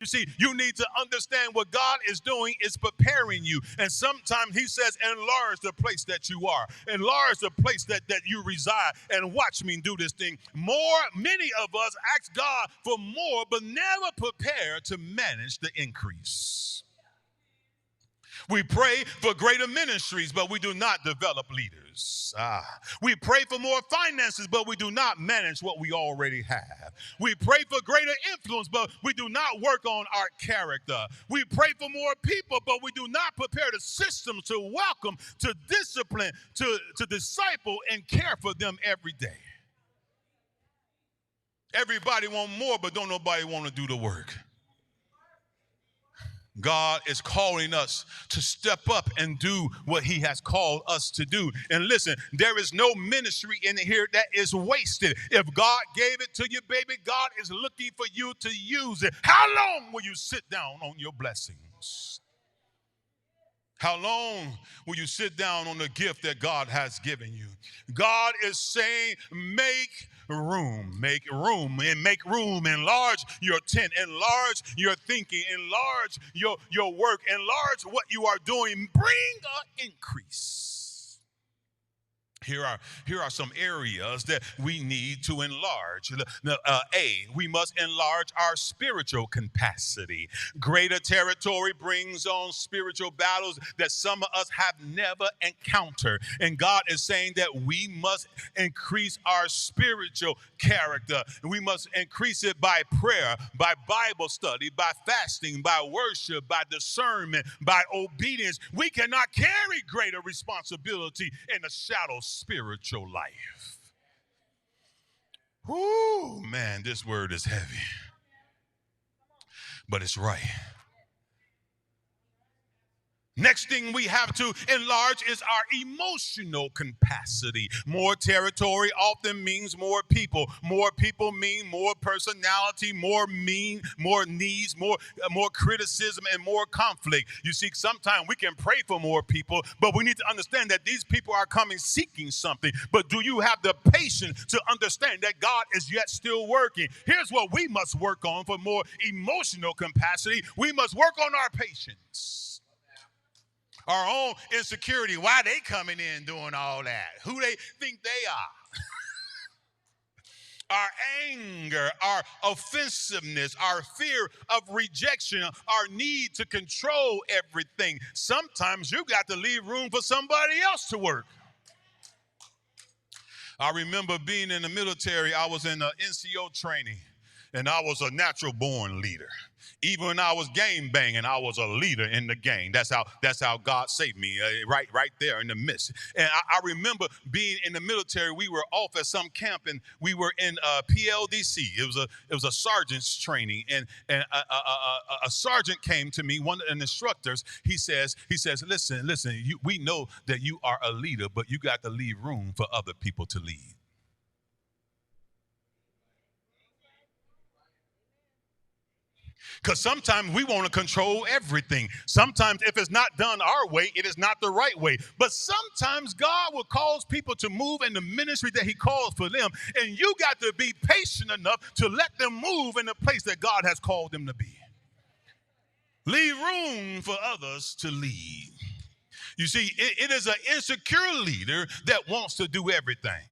You see, you need to understand what God is doing is preparing you. And sometimes he says, enlarge the place that you are. Enlarge the place that you reside. And watch me do this thing. Many of us ask God for more, but never prepare to manage the increase. We pray for greater ministries, but we do not develop leaders. We pray for more finances, but we do not manage what we already have. We pray for greater influence, but we do not work on our character. We pray for more people, but we do not prepare the systems to welcome, to discipline, to disciple, and care for them every day. Everybody want more, but don't nobody want to do the work. God is calling us to step up and do what he has called us to do. And listen, there is no ministry in here that is wasted. If God gave it to you, baby, God is looking for you to use it. How long will you sit down on your blessings? How long will you sit down on the gift that God has given you? God is saying, make room, and make room. Enlarge your tent, enlarge your thinking, enlarge your work, enlarge what you are doing. Bring an increase. Here are some areas that we need to enlarge. We must enlarge our spiritual capacity. Greater territory brings on spiritual battles that some of us have never encountered. And God is saying that we must increase our spiritual character. We must increase it by prayer, by Bible study, by fasting, by worship, by discernment, by obedience. We cannot carry greater responsibility in the shadows spiritual life. Whoo, man, this word is heavy, but it's right. Next thing we have to enlarge is our emotional capacity. More territory often means more people. More people mean more personality, more needs, more criticism, and more conflict. You see, sometimes we can pray for more people, but we need to understand that these people are coming seeking something. But do you have the patience to understand that God is yet still working? Here's what we must work on for more emotional capacity. We must work on our patience. Our own insecurity. Why they coming in doing all that? Who they think they are? Our anger, our offensiveness, our fear of rejection, our need to control everything. Sometimes you got to leave room for somebody else to work. I remember being in the military. I was in NCO training, and I was a natural born leader. Even when I was gang banging, I was a leader in the gang. That's how God saved me, right there in the midst. And I remember being in the military. We were off at some camp, and we were in PLDC. It was a sergeant's training, and a sergeant came to me, one of the instructors. He says, listen, we know that you are a leader, but you got to leave room for other people to lead. Because sometimes we want to control everything. Sometimes if it's not done our way, it is not the right way. But sometimes God will cause people to move in the ministry that he calls for them. And you got to be patient enough to let them move in the place that God has called them to be. Leave room for others to lead. You see, it is an insecure leader that wants to do everything.